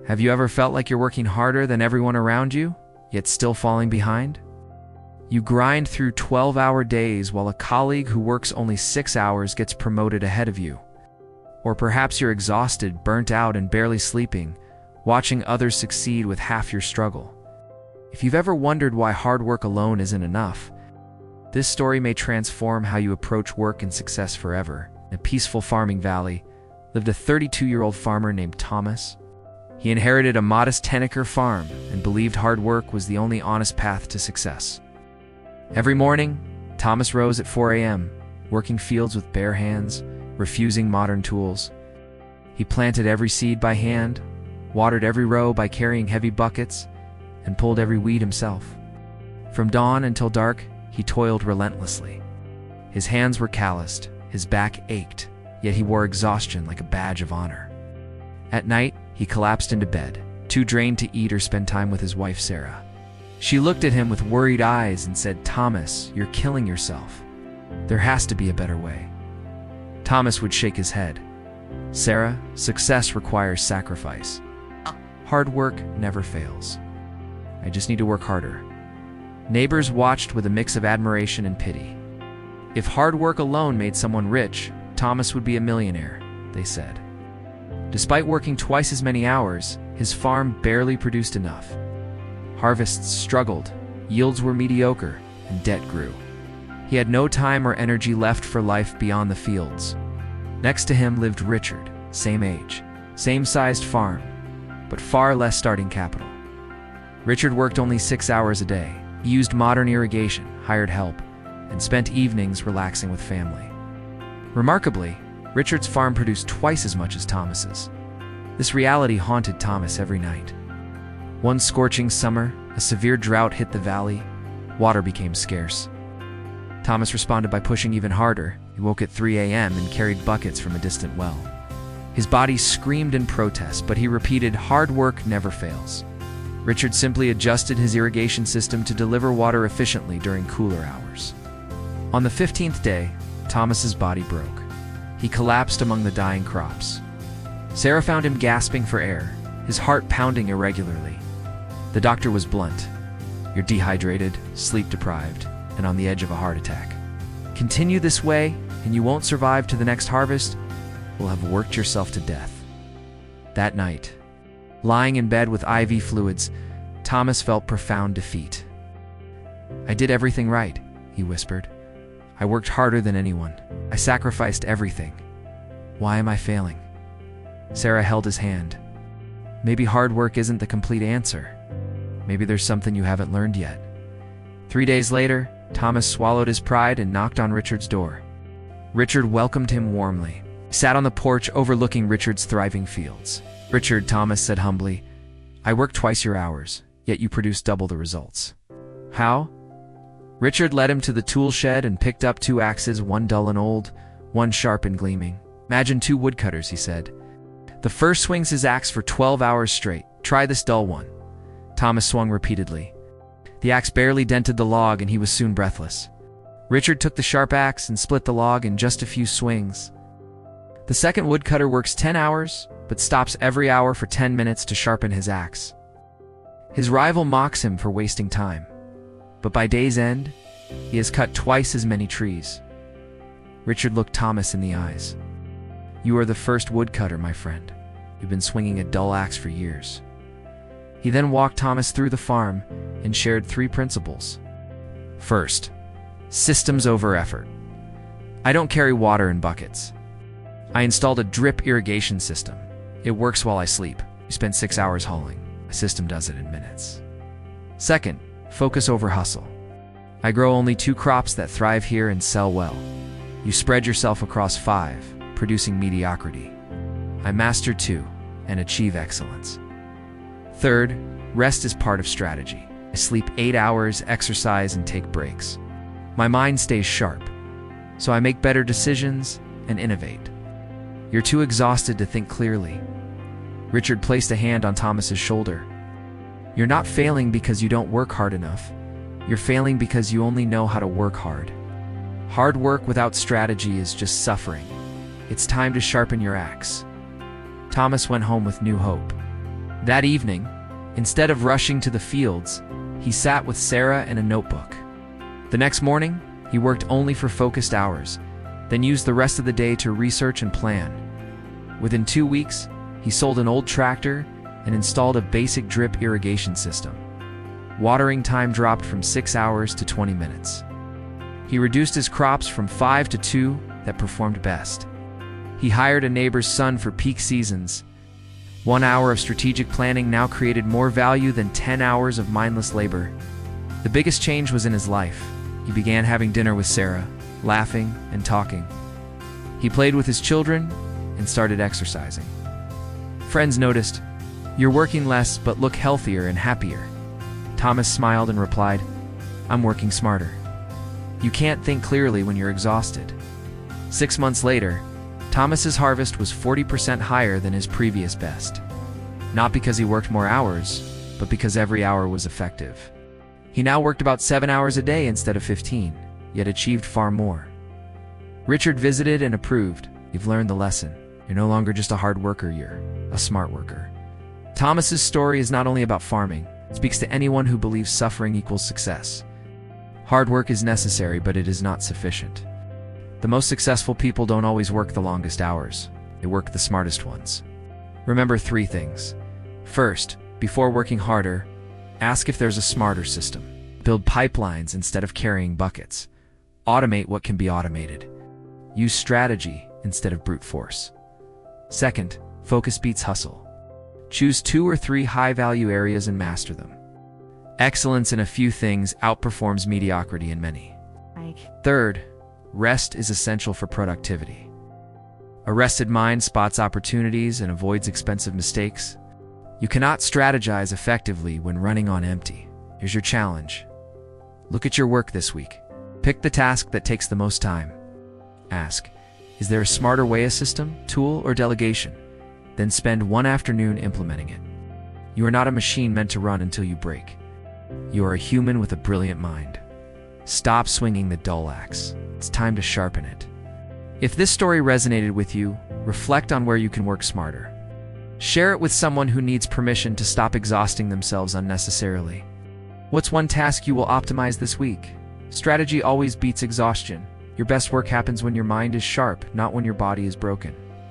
Have you ever felt like you're working harder than everyone around you, yet still falling behind? You grind through 12-hour days while a colleague who works only 6 hours gets promoted ahead of you. Or perhaps you're exhausted, burnt out, and barely sleeping, watching others succeed with half your struggle. If you've ever wondered why hard work alone isn't enough, this story may transform how you approach work and success forever. In a peaceful farming valley lived a 32-year-old farmer named Thomas. He inherited a modest 10-acre farm and believed hard work was the only honest path to success. Every morning, Thomas rose at 4 a.m., working fields with bare hands, refusing modern tools. He planted every seed by hand, watered every row by carrying heavy buckets, and pulled every weed himself. From dawn until dark, he toiled relentlessly. His hands were calloused, his back ached, yet he wore exhaustion like a badge of honor. At night, he collapsed into bed, too drained to eat or spend time with his wife, Sarah. She looked at him with worried eyes and said, "Thomas, you're killing yourself. There has to be a better way." Thomas would shake his head. "Sarah, success requires sacrifice. Hard work never fails. I just need to work harder." Neighbors watched with a mix of admiration and pity. If hard work alone made someone rich, Thomas would be a millionaire, they said. Despite working twice as many hours, his farm barely produced enough. Harvests struggled, yields were mediocre, and debt grew. He had no time or energy left for life beyond the fields. Next to him lived Richard, same age, same sized farm, but far less starting capital. Richard worked only 6 hours a day. He used modern irrigation, hired help, and spent evenings relaxing with family. Remarkably, Richard's farm produced twice as much as Thomas's. This reality haunted Thomas every night. One scorching summer, a severe drought hit the valley. Water became scarce. Thomas responded by pushing even harder. He woke at 3 a.m. and carried buckets from a distant well. His body screamed in protest, but he repeated, "Hard work never fails." Richard simply adjusted his irrigation system to deliver water efficiently during cooler hours. On the 15th day, Thomas's body broke. He collapsed among the dying crops. Sarah found him gasping for air, his heart pounding irregularly. The doctor was blunt. "You're dehydrated, sleep-deprived, and on the edge of a heart attack. Continue this way, and you won't survive to the next harvest. You'll have worked yourself to death." That night, lying in bed with IV fluids, Thomas felt profound defeat. "I did everything right," he whispered. "I worked harder than anyone. I sacrificed everything. Why am I failing?" Sarah held his hand. "Maybe hard work isn't the complete answer. Maybe there's something you haven't learned yet." 3 days later, Thomas swallowed his pride and knocked on Richard's door. Richard welcomed him warmly. He sat on the porch overlooking Richard's thriving fields. "Richard," Thomas said humbly, "I work twice your hours, yet you produce double the results." "How?" Richard led him to the tool shed and picked up 2 axes, one dull and old, one sharp and gleaming. "Imagine 2 woodcutters," he said. "The first swings his axe for 12 hours straight. Try this dull one." Thomas swung repeatedly. The axe barely dented the log, and he was soon breathless. Richard took the sharp axe and split the log in just a few swings. The second woodcutter works 10 hours, but stops every hour for 10 minutes to sharpen his axe. His rival mocks him for wasting time. But by day's end, he has cut twice as many trees. Richard looked Thomas in the eyes. "You are the first woodcutter, my friend. You've been swinging a dull axe for years." He then walked Thomas through the farm and shared 3 principles. First, systems over effort. I don't carry water in buckets. I installed a drip irrigation system. It works while I sleep. You spend 6 hours hauling. My system does it in minutes. Second, focus over hustle. I grow only 2 crops that thrive here and sell well. You spread yourself across 5, producing mediocrity. I master 2 and achieve excellence. Third, rest is part of strategy. I sleep 8 hours, exercise, and take breaks. My mind stays sharp, so I make better decisions and innovate. You're too exhausted to think clearly. Richard placed a hand on Thomas's shoulder. You're not failing because you don't work hard enough. You're failing because you only know how to work hard. Hard work without strategy is just suffering. It's time to sharpen your axe. Thomas went home with new hope. That evening, instead of rushing to the fields, he sat with Sarah and a notebook. The next morning, he worked only for focused hours, then used the rest of the day to research and plan. Within 2 weeks, he sold an old tractor and installed a basic drip irrigation system. Watering time dropped from 6 hours to 20 minutes. He reduced his crops from 5 to 2 that performed best. He hired a neighbor's son for peak seasons. 1 hour of strategic planning now created more value than 10 hours of mindless labor. The biggest change was in his life. He began having dinner with Sarah, laughing and talking. He played with his children and started exercising. Friends noticed, "You're working less but look healthier and happier." Thomas smiled and replied, "I'm working smarter." You can't think clearly when you're exhausted. 6 months later, Thomas's harvest was 40% higher than his previous best. Not because he worked more hours, but because every hour was effective. He now worked about 7 hours a day instead of 15, yet achieved far more. Richard visited and approved. "You've learned the lesson. You're no longer just a hard worker, you're a smart worker." Thomas's story is not only about farming, it speaks to anyone who believes suffering equals success. Hard work is necessary, but it is not sufficient. The most successful people don't always work the longest hours. They work the smartest ones. Remember 3 things. First, before working harder, ask if there's a smarter system. Build pipelines instead of carrying buckets. Automate what can be automated. Use strategy instead of brute force. Second, focus beats hustle. Choose 2 or 3 high-value areas and master them. Excellence in a few things outperforms mediocrity in many. Third, rest is essential for productivity. A rested mind spots opportunities and avoids expensive mistakes. You cannot strategize effectively when running on empty. Here's your challenge. Look at your work this week. Pick the task that takes the most time. Ask, is there a smarter way, a system, tool, or delegation? Then spend 1 afternoon implementing it. You are not a machine meant to run until you break. You are a human with a brilliant mind. Stop swinging the dull axe. It's time to sharpen it. If this story resonated with you, reflect on where you can work smarter. Share it with someone who needs permission to stop exhausting themselves unnecessarily. What's one task you will optimize this week? Strategy always beats exhaustion. Your best work happens when your mind is sharp, not when your body is broken.